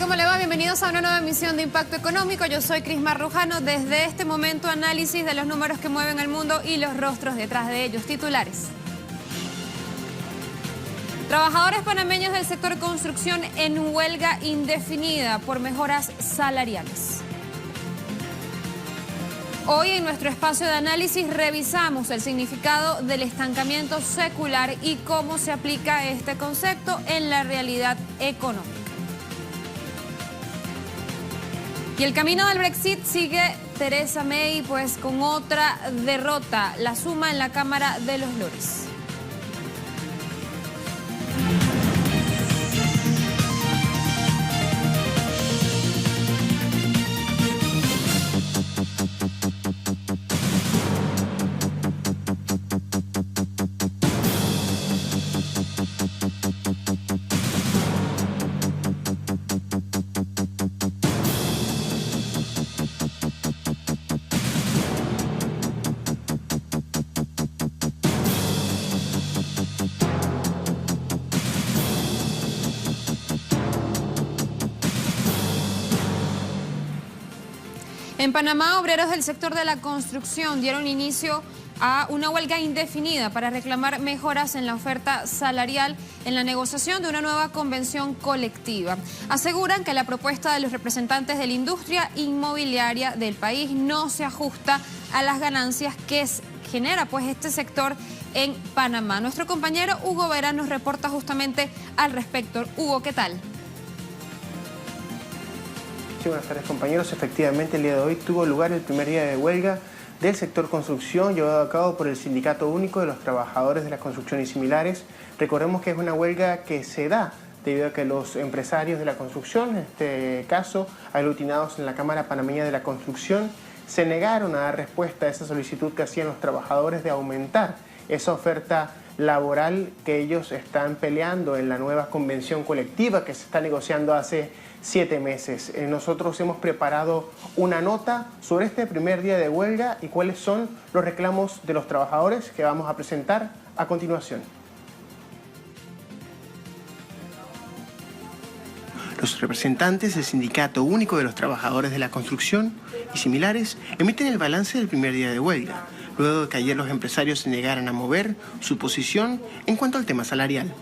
¿Cómo le va? Bienvenidos a una nueva emisión de Impacto Económico. Yo soy Crismar Rujano. Desde este momento, análisis de los números que mueven el mundo y los rostros detrás de ellos. Titulares. Trabajadores panameños del sector construcción en huelga indefinida por mejoras salariales. Hoy en nuestro espacio de análisis revisamos el significado del estancamiento secular y cómo se aplica este concepto en la realidad económica. Y el camino del Brexit sigue Theresa May, pues con otra derrota, la suma en la Cámara de los Lores. En Panamá, obreros del sector de la construcción dieron inicio a una huelga indefinida para reclamar mejoras en la oferta salarial en la negociación de una nueva convención colectiva. Aseguran que la propuesta de los representantes de la industria inmobiliaria del país no se ajusta a las ganancias que genera pues este sector en Panamá. Nuestro compañero Hugo Vera nos reporta justamente al respecto. Hugo, ¿qué tal? Sí, buenas tardes, compañeros. Efectivamente, el día de hoy tuvo lugar el primer día de huelga del sector construcción llevado a cabo por el Sindicato Único de los Trabajadores de la Construcción y Similares. Recordemos que es una huelga que se da debido a que los empresarios de la construcción, en este caso aglutinados en la Cámara Panameña de la Construcción, se negaron a dar respuesta a esa solicitud que hacían los trabajadores de aumentar esa oferta laboral que ellos están peleando en la nueva convención colectiva que se está negociando hace 7 meses. Nosotros hemos preparado una nota sobre este primer día de huelga y cuáles son los reclamos de los trabajadores que vamos a presentar a continuación. Los representantes del Sindicato Único de los Trabajadores de la Construcción y Similares emiten el balance del primer día de huelga, luego de que ayer los empresarios se negaran a mover su posición en cuanto al tema salarial.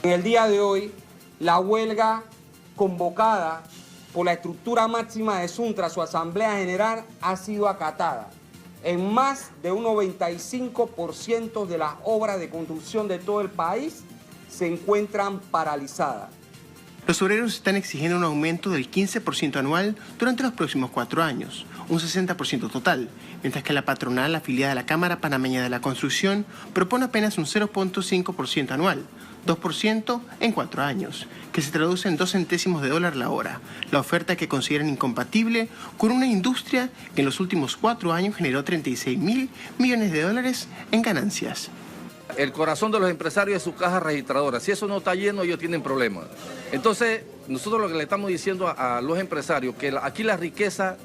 En el día de hoy, la huelga convocada por la estructura máxima de Suntra, su Asamblea General, ha sido acatada. En más de un 95% de las obras de construcción de todo el país se encuentran paralizadas. Los obreros están exigiendo un aumento del 15% anual durante los próximos 4 años, un 60% total, mientras que la patronal afiliada a la Cámara Panameña de la Construcción propone apenas un 0.5% anual, 2% en 4 años, que se traduce en 2 centésimos de dólar la hora, la oferta que consideran incompatible con una industria que en los últimos 4 años generó 36.000 millones de dólares en ganancias. El corazón de los empresarios es su caja registradora. Si eso no está lleno, ellos tienen problemas. Entonces, nosotros lo que le estamos diciendo a los empresarios, que aquí la riqueza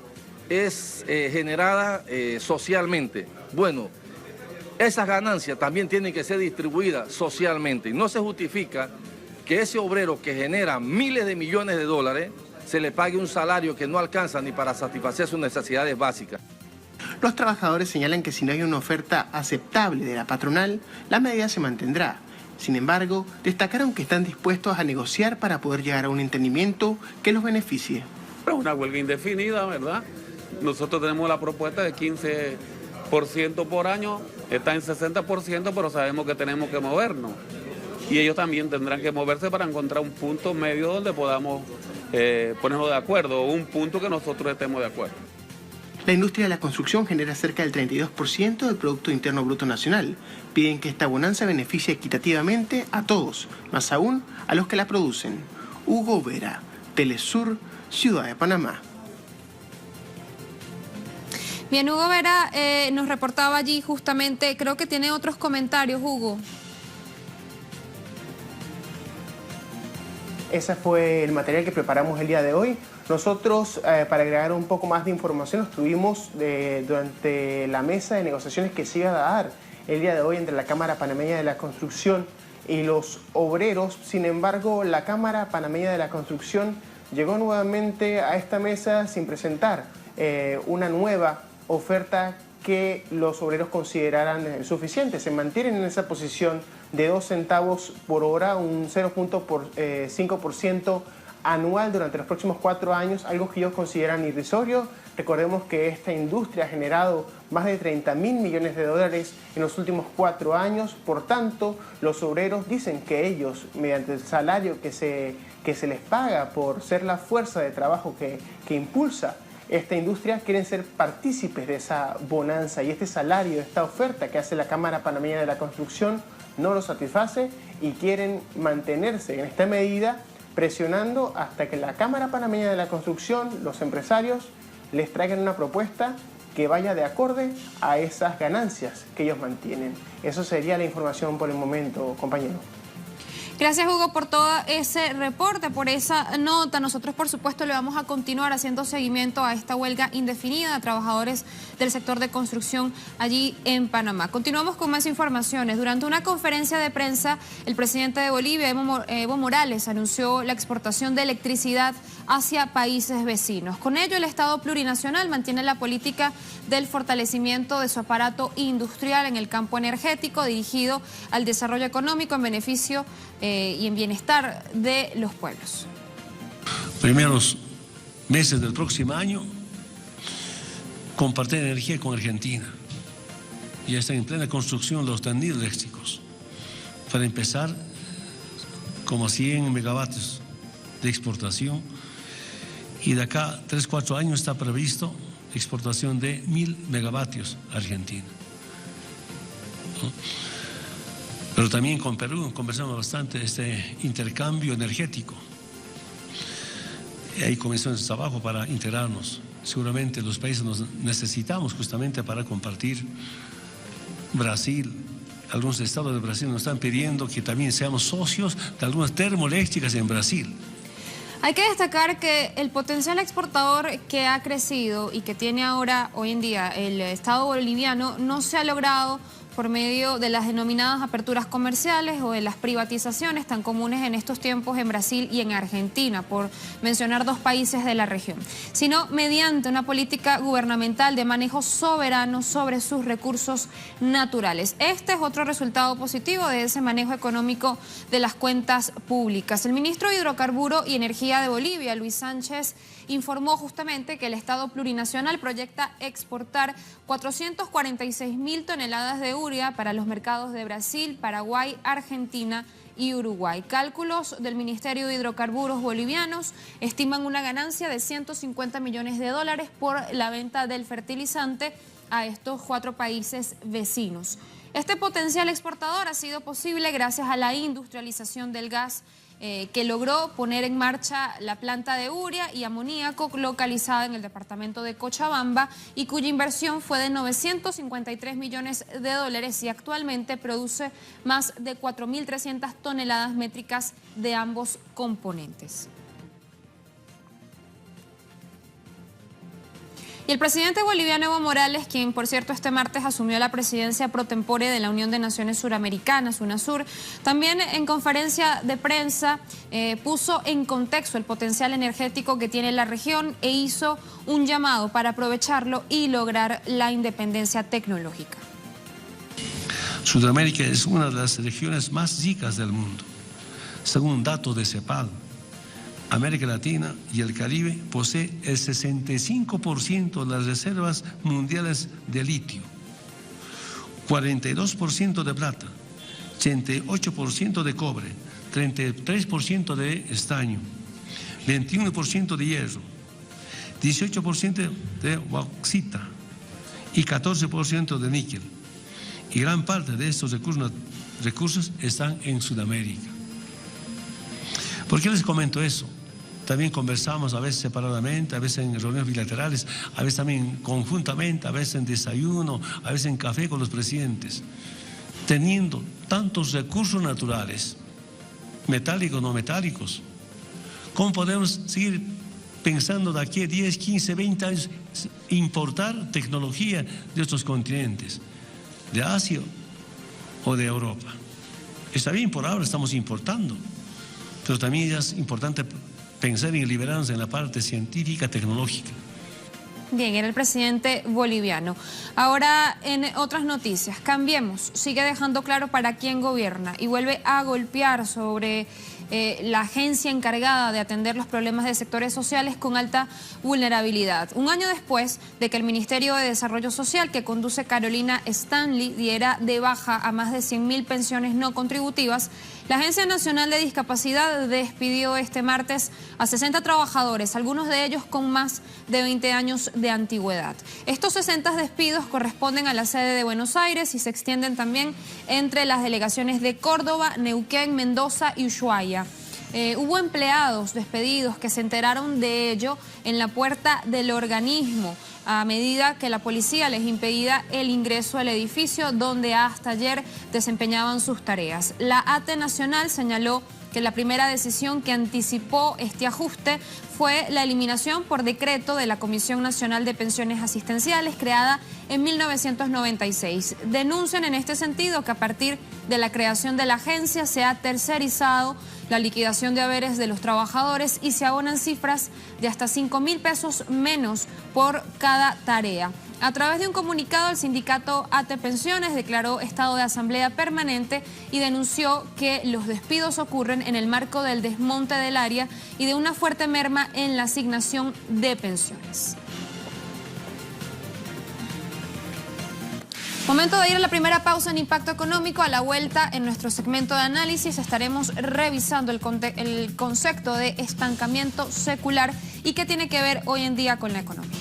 es generada socialmente. Bueno, esas ganancias también tienen que ser distribuidas socialmente. Y no se justifica que ese obrero que genera miles de millones de dólares se le pague un salario que no alcanza ni para satisfacer sus necesidades básicas. Los trabajadores señalan que si no hay una oferta aceptable de la patronal, la medida se mantendrá. Sin embargo, destacaron que están dispuestos a negociar para poder llegar a un entendimiento que los beneficie. Es una huelga indefinida, ¿verdad? Nosotros tenemos la propuesta de 15% por año, está en 60%, pero sabemos que tenemos que movernos. Y ellos también tendrán que moverse para encontrar un punto medio donde podamos ponernos de acuerdo, o un punto que nosotros estemos de acuerdo. La industria de la construcción genera cerca del 32% del Producto Interno Bruto Nacional. Piden que esta bonanza beneficie equitativamente a todos, más aún a los que la producen. Hugo Vera, Telesur, Ciudad de Panamá. Bien, Hugo Vera nos reportaba allí justamente, creo que tiene otros comentarios, Hugo. Ese fue el material que preparamos el día de hoy. Nosotros, para agregar un poco más de información, estuvimos durante la mesa de negociaciones que se iba a dar el día de hoy entre la Cámara Panameña de la Construcción y los obreros. Sin embargo, la Cámara Panameña de la Construcción llegó nuevamente a esta mesa sin presentar una nueva oferta que los obreros consideraran suficiente. Se mantienen en esa posición de 2 centavos por hora, un 0.5% anual durante los próximos 4 años, algo que ellos consideran irrisorio. Recordemos que esta industria ha generado más de 30.000 millones de dólares en los últimos 4 años. Por tanto, los obreros dicen que ellos, mediante el salario que se les paga por ser la fuerza de trabajo que impulsa esta industria, quieren ser partícipes de esa bonanza, y este salario, esta oferta que hace la Cámara Panameña de la Construcción no lo satisface y quieren mantenerse en esta medida, presionando hasta que la Cámara Panameña de la Construcción, los empresarios, les traigan una propuesta que vaya de acorde a esas ganancias que ellos mantienen. Eso sería la información por el momento, compañero. Gracias, Hugo, por todo ese reporte, por esa nota. Nosotros, por supuesto, le vamos a continuar haciendo seguimiento a esta huelga indefinida de trabajadores del sector de construcción allí en Panamá. Continuamos con más informaciones. Durante una conferencia de prensa, el presidente de Bolivia, Evo Morales, anunció la exportación de electricidad hacia países vecinos. Con ello, el Estado plurinacional mantiene la política del fortalecimiento de su aparato industrial en el campo energético, dirigido al desarrollo económico en beneficio y en bienestar de los pueblos. Primeros meses del próximo año, compartir energía con Argentina. Ya están en plena construcción los tendidos eléctricos. Para empezar, como 100 megavatios de exportación, y de acá 3-4 años está previsto exportación de 1.000 megavatios a Argentina, ¿no? Pero también con Perú conversamos bastante este intercambio energético. Y ahí comenzó el trabajo para integrarnos. Seguramente los países nos necesitamos justamente para compartir. Brasil, algunos estados de Brasil nos están pidiendo que también seamos socios de algunas termoeléctricas en Brasil. Hay que destacar que el potencial exportador que ha crecido y que tiene ahora, hoy en día, el Estado boliviano no se ha logrado por medio de las denominadas aperturas comerciales o de las privatizaciones tan comunes en estos tiempos en Brasil y en Argentina, por mencionar 2 países de la región, sino mediante una política gubernamental de manejo soberano sobre sus recursos naturales. Este es otro resultado positivo de ese manejo económico de las cuentas públicas. El ministro de Hidrocarburos y Energía de Bolivia, Luis Sánchez, informó justamente que el Estado plurinacional proyecta exportar 446.000 toneladas de urea para los mercados de Brasil, Paraguay, Argentina y Uruguay. Cálculos del Ministerio de Hidrocarburos bolivianos estiman una ganancia de 150 millones de dólares por la venta del fertilizante a estos 4 países vecinos. Este potencial exportador ha sido posible gracias a la industrialización del gas que logró poner en marcha la planta de urea y amoníaco localizada en el departamento de Cochabamba y cuya inversión fue de 953 millones de dólares y actualmente produce más de 4.300 toneladas métricas de ambos componentes. Y el presidente boliviano Evo Morales, quien por cierto este martes asumió la presidencia pro tempore de la Unión de Naciones Suramericanas, UNASUR, también en conferencia de prensa puso en contexto el potencial energético que tiene la región e hizo un llamado para aprovecharlo y lograr la independencia tecnológica. Sudamérica es una de las regiones más ricas del mundo. Según datos de CEPAL, América Latina y el Caribe posee el 65% de las reservas mundiales de litio, 42% de plata, 88% de cobre, 33% de estaño, 21% de hierro, 18% de bauxita y 14% de níquel. Y gran parte de estos recursos están en Sudamérica. ¿Por qué les comento eso? También conversamos a veces separadamente, a veces en reuniones bilaterales, a veces también conjuntamente, a veces en desayuno, a veces en café con los presidentes. Teniendo tantos recursos naturales, metálicos, no metálicos, ¿cómo podemos seguir pensando de aquí a 10, 15, 20 años importar tecnología de estos continentes, de Asia o de Europa? Está bien, por ahora estamos importando, pero también es importante pensar en liberarnos en la parte científica, tecnológica. Bien, era el presidente boliviano. Ahora, en otras noticias, Cambiemos sigue dejando claro para quién gobierna y vuelve a golpear sobre la agencia encargada de atender los problemas de sectores sociales con alta vulnerabilidad. Un año después de que el Ministerio de Desarrollo Social, que conduce Carolina Stanley, diera de baja a más de 100.000 pensiones no contributivas, la Agencia Nacional de Discapacidad despidió este martes a 60 trabajadores, algunos de ellos con más de 20 años de antigüedad. Estos 60 despidos corresponden a la sede de Buenos Aires y se extienden también entre las delegaciones de Córdoba, Neuquén, Mendoza y Ushuaia. Hubo empleados despedidos que se enteraron de ello en la puerta del organismo a medida que la policía les impedía el ingreso al edificio donde hasta ayer desempeñaban sus tareas. La ATE Nacional señaló que la primera decisión que anticipó este ajuste fue la eliminación por decreto de la Comisión Nacional de Pensiones Asistenciales, creada en 1996. Denuncian en este sentido que a partir de la creación de la agencia se ha tercerizado la liquidación de haberes de los trabajadores y se abonan cifras de hasta 5.000 pesos menos por cada tarea. A través de un comunicado, el sindicato ATE Pensiones declaró estado de asamblea permanente y denunció que los despidos ocurren en el marco del desmonte del área y de una fuerte merma en la asignación de pensiones. Momento de ir a la primera pausa en Impacto Económico. A la vuelta, en nuestro segmento de análisis, estaremos revisando el concepto de estancamiento secular y qué tiene que ver hoy en día con la economía.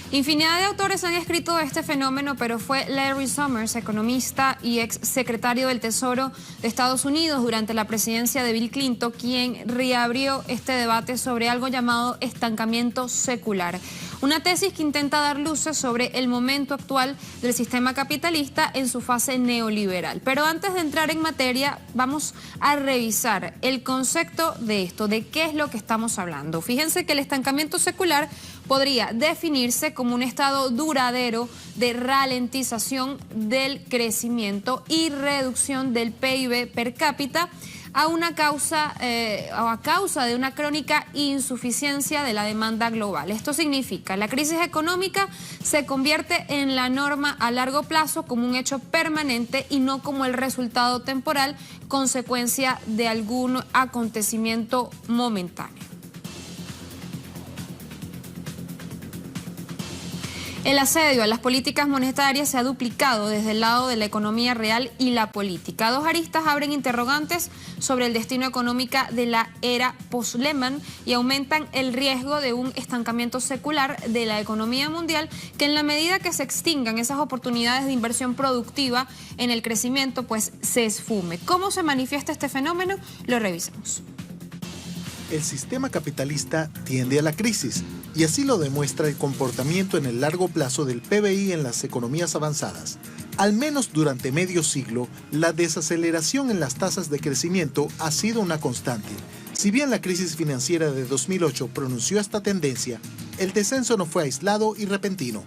Infinidad de autores han escrito de este fenómeno, pero fue Larry Summers, economista y ex secretario del Tesoro de Estados Unidos durante la presidencia de Bill Clinton, quien reabrió este debate sobre algo llamado estancamiento secular. Una tesis que intenta dar luces sobre el momento actual del sistema capitalista en su fase neoliberal. Pero antes de entrar en materia, vamos a revisar el concepto de esto, de qué es lo que estamos hablando. Fíjense que el estancamiento secular podría definirse como un estado duradero de ralentización del crecimiento y reducción del PIB per cápita a causa de una crónica insuficiencia de la demanda global. Esto significa la crisis económica se convierte en la norma a largo plazo como un hecho permanente y no como el resultado temporal, consecuencia de algún acontecimiento momentáneo. El asedio a las políticas monetarias se ha duplicado desde el lado de la economía real y la política. Dos aristas abren interrogantes sobre el destino económico de la era post-Lehman y aumentan el riesgo de un estancamiento secular de la economía mundial que en la medida que se extingan esas oportunidades de inversión productiva en el crecimiento, pues se esfume. ¿Cómo se manifiesta este fenómeno? Lo revisamos. El sistema capitalista tiende a la crisis y así lo demuestra el comportamiento en el largo plazo del PBI en las economías avanzadas. Al menos durante medio siglo, la desaceleración en las tasas de crecimiento ha sido una constante. Si bien la crisis financiera de 2008 pronunció esta tendencia, el descenso no fue aislado y repentino.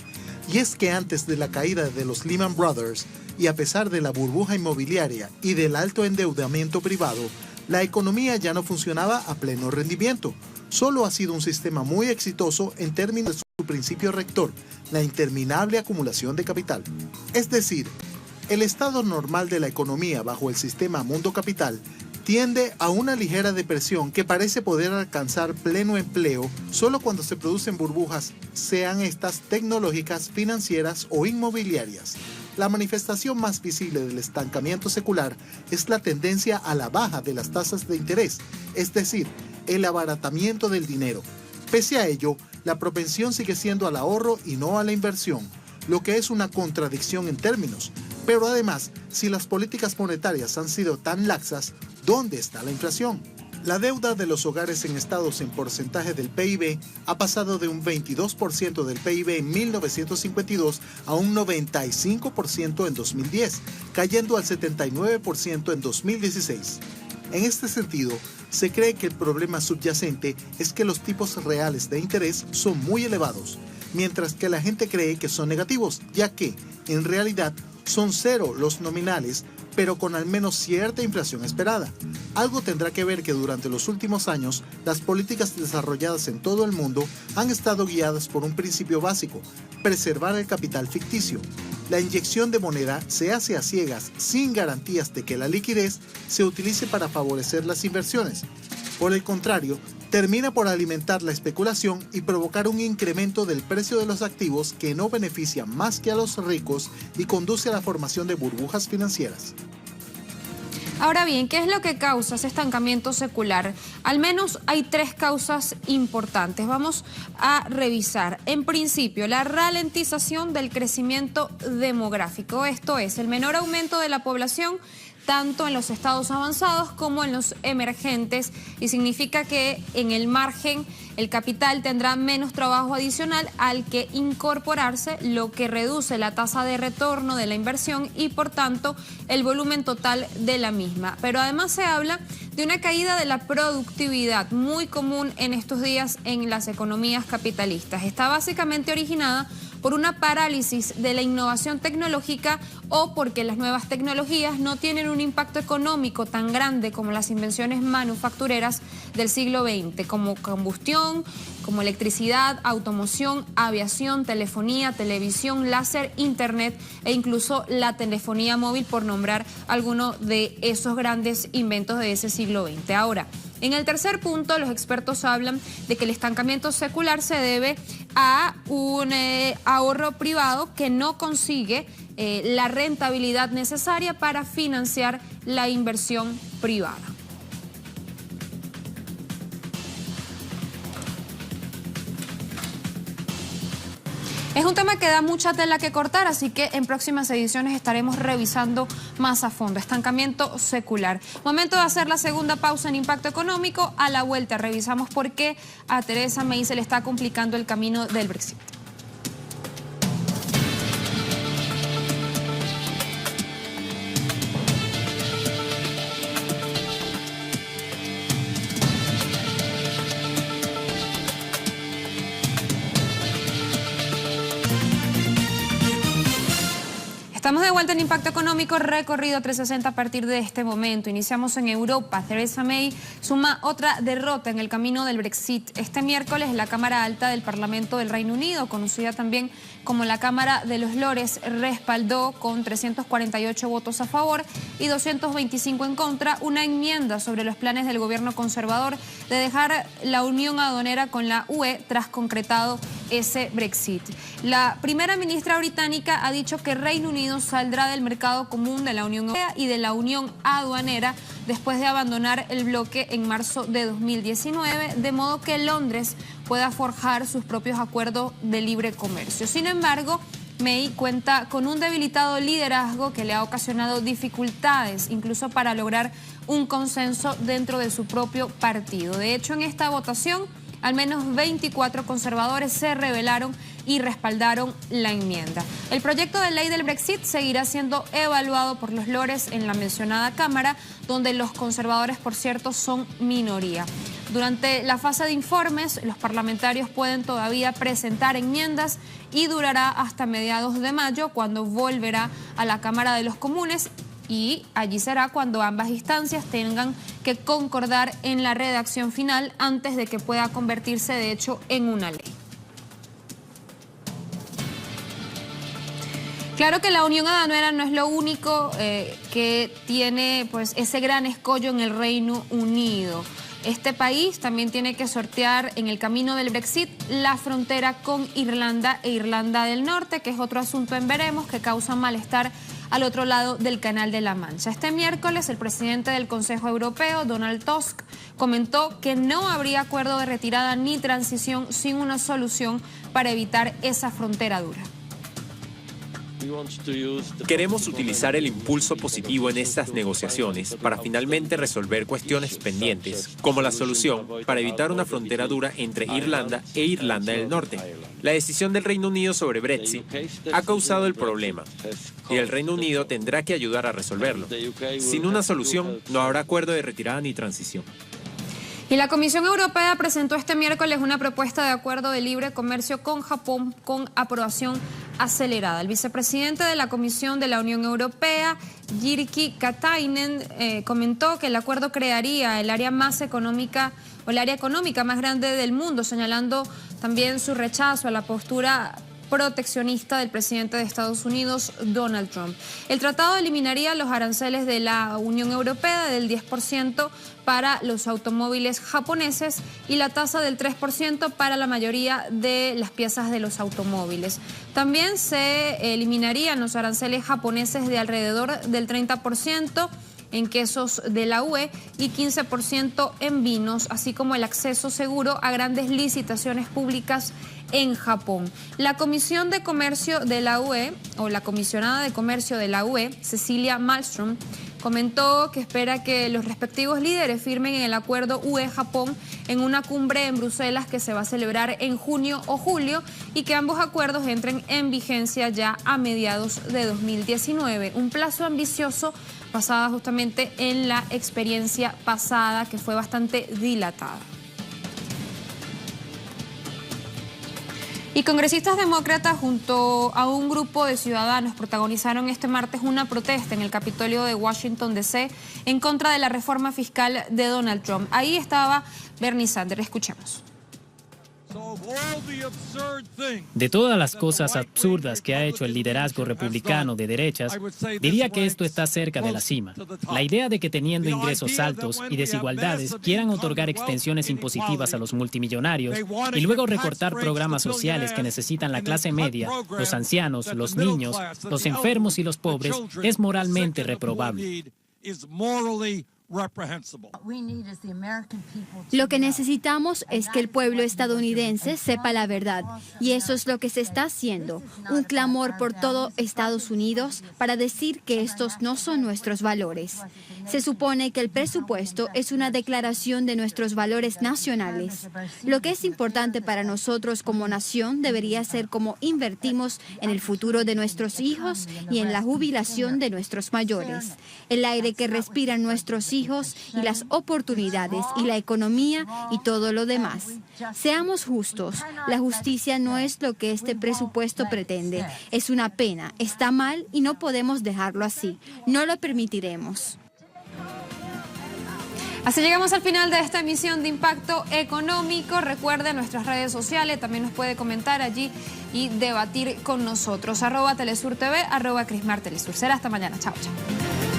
Y es que antes de la caída de los Lehman Brothers, y a pesar de la burbuja inmobiliaria y del alto endeudamiento privado, la economía ya no funcionaba a pleno rendimiento. Solo ha sido un sistema muy exitoso en términos de su principio rector, la interminable acumulación de capital. Es decir, el estado normal de la economía bajo el sistema mundo capital tiende a una ligera depresión que parece poder alcanzar pleno empleo solo cuando se producen burbujas, sean estas tecnológicas, financieras o inmobiliarias. La manifestación más visible del estancamiento secular es la tendencia a la baja de las tasas de interés, es decir, el abaratamiento del dinero. Pese a ello, la propensión sigue siendo al ahorro y no a la inversión, lo que es una contradicción en términos. Pero además, si las políticas monetarias han sido tan laxas, ¿dónde está la inflación? La deuda de los hogares en estados en porcentaje del PIB ha pasado de un 22% del PIB en 1952 a un 95% en 2010, cayendo al 79% en 2016. En este sentido, se cree que el problema subyacente es que los tipos reales de interés son muy elevados, mientras que la gente cree que son negativos, ya que, en realidad, son cero los nominales, pero con al menos cierta inflación esperada. Algo tendrá que ver que durante los últimos años, las políticas desarrolladas en todo el mundo han estado guiadas por un principio básico: preservar el capital ficticio. La inyección de moneda se hace a ciegas, sin garantías de que la liquidez se utilice para favorecer las inversiones. Por el contrario, termina por alimentar la especulación y provocar un incremento del precio de los activos que no beneficia más que a los ricos y conduce a la formación de burbujas financieras. Ahora bien, ¿qué es lo que causa ese estancamiento secular? Al menos hay 3 causas importantes. Vamos a revisar. En principio, la ralentización del crecimiento demográfico. Esto es, el menor aumento de la población tanto en los estados avanzados como en los emergentes, y significa que en el margen el capital tendrá menos trabajo adicional al que incorporarse, lo que reduce la tasa de retorno de la inversión y por tanto el volumen total de la misma. Pero además se habla de una caída de la productividad muy común en estos días en las economías capitalistas. Está básicamente originada por una parálisis de la innovación tecnológica o porque las nuevas tecnologías no tienen un impacto económico tan grande como las invenciones manufactureras del siglo XX, como combustión, como electricidad, automoción, aviación, telefonía, televisión, láser, internet e incluso la telefonía móvil, por nombrar alguno de esos grandes inventos de ese siglo XX. Ahora, en el tercer punto, los expertos hablan de que el estancamiento secular se debe a un ahorro privado que no consigue la rentabilidad necesaria para financiar la inversión privada. Es un tema que da mucha tela que cortar, así que en próximas ediciones estaremos revisando más a fondo. Estancamiento secular. Momento de hacer la segunda pausa en Impacto Económico. A la vuelta revisamos por qué a Theresa May se le está complicando el camino del Brexit. Estamos de vuelta en Impacto Económico, recorrido 360 a partir de este momento. Iniciamos en Europa. Theresa May suma otra derrota en el camino del Brexit. Este miércoles la Cámara Alta del Parlamento del Reino Unido, conocida también como la Cámara de los Lores, respaldó con 348 votos a favor y 225 en contra una enmienda sobre los planes del gobierno conservador de dejar la unión aduanera con la UE tras concretado ese Brexit. La primera ministra británica ha dicho que Reino Unido saldrá del mercado común de la Unión Europea y de la Unión Aduanera después de abandonar el bloque en marzo de 2019, de modo que Londres pueda forjar sus propios acuerdos de libre comercio. Sin embargo, May cuenta con un debilitado liderazgo que le ha ocasionado dificultades, incluso para lograr un consenso dentro de su propio partido. De hecho, en esta votación, al menos 24 conservadores se rebelaron y respaldaron la enmienda. El proyecto de ley del Brexit seguirá siendo evaluado por los Lores en la mencionada Cámara, donde los conservadores, por cierto, son minoría. Durante la fase de informes, los parlamentarios pueden todavía presentar enmiendas y durará hasta mediados de mayo, cuando volverá a la Cámara de los Comunes, y allí será cuando ambas instancias tengan que concordar en la redacción final antes de que pueda convertirse de hecho en una ley. Claro que la Unión Aduanera no es lo único que tiene pues ese gran escollo en el Reino Unido. Este país también tiene que sortear en el camino del Brexit la frontera con Irlanda e Irlanda del Norte, que es otro asunto en veremos que causa malestar al otro lado del Canal de la Mancha. Este miércoles el presidente del Consejo Europeo, Donald Tusk, comentó que no habría acuerdo de retirada ni transición sin una solución para evitar esa frontera dura. Queremos utilizar el impulso positivo en estas negociaciones para finalmente resolver cuestiones pendientes, como la solución para evitar una frontera dura entre Irlanda e Irlanda del Norte. La decisión del Reino Unido sobre Brexit ha causado el problema y el Reino Unido tendrá que ayudar a resolverlo. Sin una solución, no habrá acuerdo de retirada ni transición. Y la Comisión Europea presentó este miércoles una propuesta de acuerdo de libre comercio con Japón con aprobación acelerada. El vicepresidente de la Comisión de la Unión Europea, Jyrki Katainen, comentó que el acuerdo crearía el área más económica o el área económica más grande del mundo, señalando también su rechazo a la postura proteccionista del presidente de Estados Unidos, Donald Trump. El tratado eliminaría los aranceles de la Unión Europea del 10% para los automóviles japoneses y la tasa del 3% para la mayoría de las piezas de los automóviles. También se eliminarían los aranceles japoneses de alrededor del 30% en quesos de la UE y 15% en vinos, así como el acceso seguro a grandes licitaciones públicas en Japón. La Comisión de Comercio de la UE, o la comisionada de Comercio de la UE, Cecilia Malmström, comentó que espera que los respectivos líderes firmen el acuerdo UE-Japón en una cumbre en Bruselas que se va a celebrar en junio o julio y que ambos acuerdos entren en vigencia ya a mediados de 2019. Un plazo ambicioso basado justamente en la experiencia pasada que fue bastante dilatada. Y congresistas demócratas junto a un grupo de ciudadanos protagonizaron este martes una protesta en el Capitolio de Washington, D.C. en contra de la reforma fiscal de Donald Trump. Ahí estaba Bernie Sanders. Escuchemos. De todas las cosas absurdas que ha hecho el liderazgo republicano de derechas, diría que esto está cerca de la cima. La idea de que teniendo ingresos altos y desigualdades quieran otorgar extensiones impositivas a los multimillonarios y luego recortar programas sociales que necesitan la clase media, los ancianos, los niños, los enfermos y los pobres es moralmente reprobable. Lo que necesitamos es que el pueblo estadounidense sepa la verdad, y eso es lo que se está haciendo, un clamor por todo Estados Unidos para decir que estos no son nuestros valores. Se supone que el presupuesto es una declaración de nuestros valores nacionales. Lo que es importante para nosotros como nación debería ser cómo invertimos en el futuro de nuestros hijos y en la jubilación de nuestros mayores, el aire que respiran nuestros hijos y las oportunidades y la economía y todo lo demás. Seamos justos, la justicia no es lo que este presupuesto pretende. Es una pena, está mal y no podemos dejarlo así. No lo permitiremos. Así llegamos al final de esta emisión de Impacto Económico. Recuerde nuestras redes sociales, también nos puede comentar allí y debatir con nosotros. @TelesurTV, @CrismarTelesur. Será hasta mañana. Chao, chao.